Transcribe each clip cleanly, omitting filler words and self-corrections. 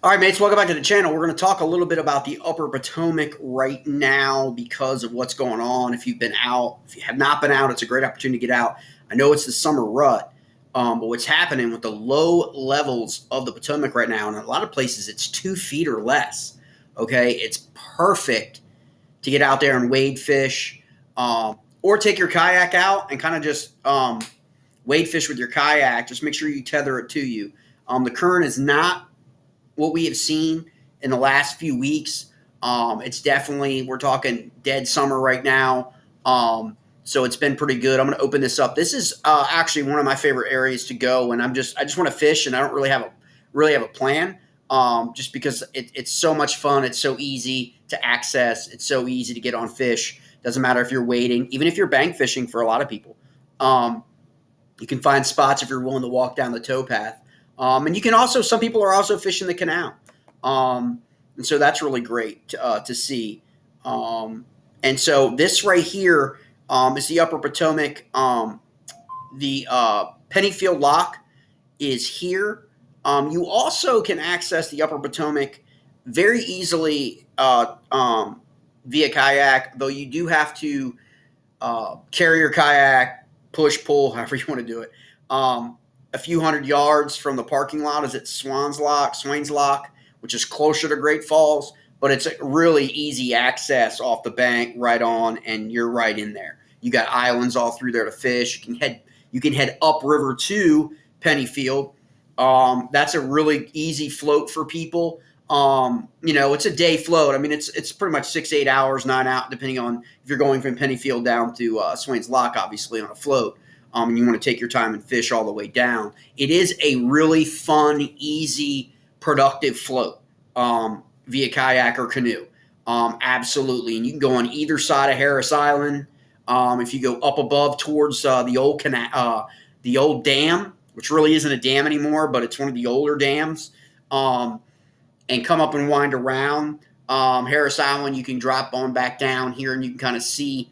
All right, mates, welcome back to the channel. We're going to talk a little bit about the Upper Potomac right now because of what's going on. If you've been out, if you have not been out, it's a great opportunity to get out. I know it's the summer rut, but what's happening with the low levels of the Potomac right now, in a lot of places, it's 2 feet or less. Okay, it's perfect to get out there and wade fish, or take your kayak out and kind of just wade fish with your kayak. Just make sure you tether it to you. The current is not what we have seen in the last few weeks. It's definitely, we're talking dead summer right now. So it's been pretty good. I'm going to open this up. This is actually one of my favorite areas to go, and I just want to fish, and I don't really have a plan. Just because it's so much fun. It's so easy to access. It's so easy to get on fish. Doesn't matter if you're wading, even if you're bank fishing for a lot of people. You can find spots if you're willing to walk down the towpath. And you can also, some people are also fishing the canal. And so that's really great to see. And so this right here is the Upper Potomac. The Pennyfield Lock is here. You also can access the Upper Potomac very easily via kayak, though you do have to carry your kayak, push, pull, however you want to do it. A few hundred yards from the parking lot is at Swains Lock, which is closer to Great Falls, but it's a really easy access off the bank right on, and you're right in there. You got islands all through there to fish. You can head upriver to Pennyfield. That's a really easy float for people. It's a day float. I mean, it's pretty much 6-8 hours, 9 out, depending on if you're going from Pennyfield down to Swains Lock, obviously on a float. And you want to take your time and fish all the way down. It is a really fun, easy, productive float via kayak or canoe. Absolutely. And you can go on either side of Harris Island. If you go up above towards the old dam, which really isn't a dam anymore, but it's one of the older dams, and come up and wind around Harris Island, you can drop on back down here, and you can kind of see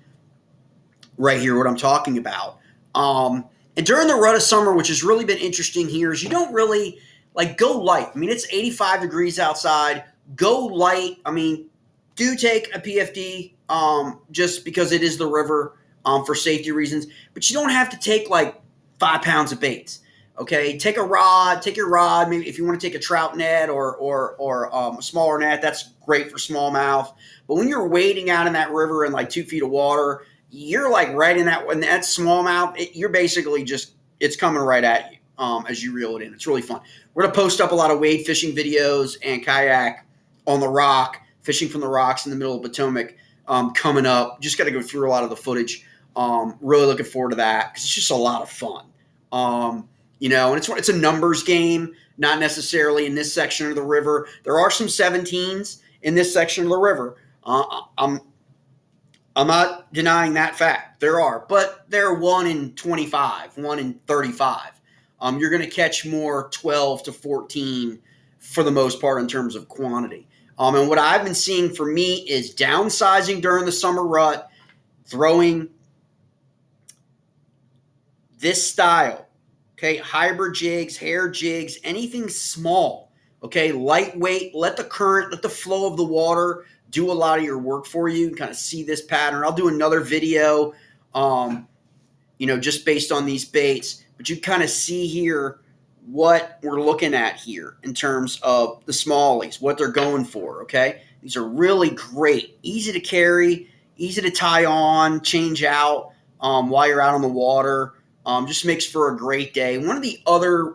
right here what I'm talking about. And during the rut of summer, which has really been interesting here, is you don't really go light. I mean, it's 85 degrees outside. Go light. I mean, do take a PFD just because it is the river for safety reasons, but you don't have to take 5 pounds of baits. Okay, take your rod. Maybe if you want to take a trout net or a smaller net, that's great for smallmouth. But when you're wading out in that river in 2 feet of water, you're right in that, when that's smallmouth, you're basically it's coming right at you as you reel it in. It's really fun. We're going to post up a lot of wade fishing videos and kayak on the rock, fishing from the rocks in the middle of Potomac coming up. Just got to go through a lot of the footage. Really looking forward to that because it's just a lot of fun. And it's a numbers game, not necessarily in this section of the river. There are some 17s in this section of the river. I'm not denying that fact. There are, but they're 1 in 25, 1 in 35. You're going to catch more 12 to 14 for the most part in terms of quantity. And what I've been seeing for me is downsizing during the summer rut, throwing this style, okay, hybrid jigs, hair jigs, anything small, okay, lightweight, let the current, let the flow of the water do a lot of your work for you and kind of see this pattern. I'll do another video, just based on these baits, but you kind of see here what we're looking at here in terms of the smallies, what they're going for, okay? These are really great, easy to carry, easy to tie on, change out while you're out on the water. Just makes for a great day. One of the other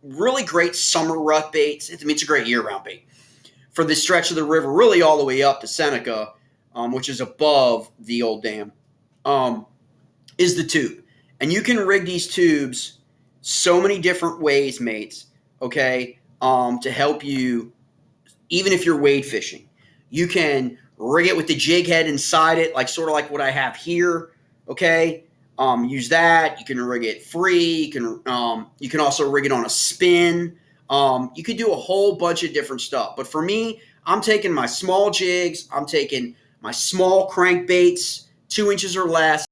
really great summer rut baits, it's a great year-round bait, for the stretch of the river, really all the way up to Seneca, which is above the old dam, is the tube. And you can rig these tubes so many different ways, mates, okay, to help you, even if you're wade fishing. You can rig it with the jig head inside it, sort of like what I have here, okay? Use that. You can rig it free. You can also rig it on a spin. You could do a whole bunch of different stuff. But for me, I'm taking my small jigs. I'm taking my small crankbaits, 2 inches or less.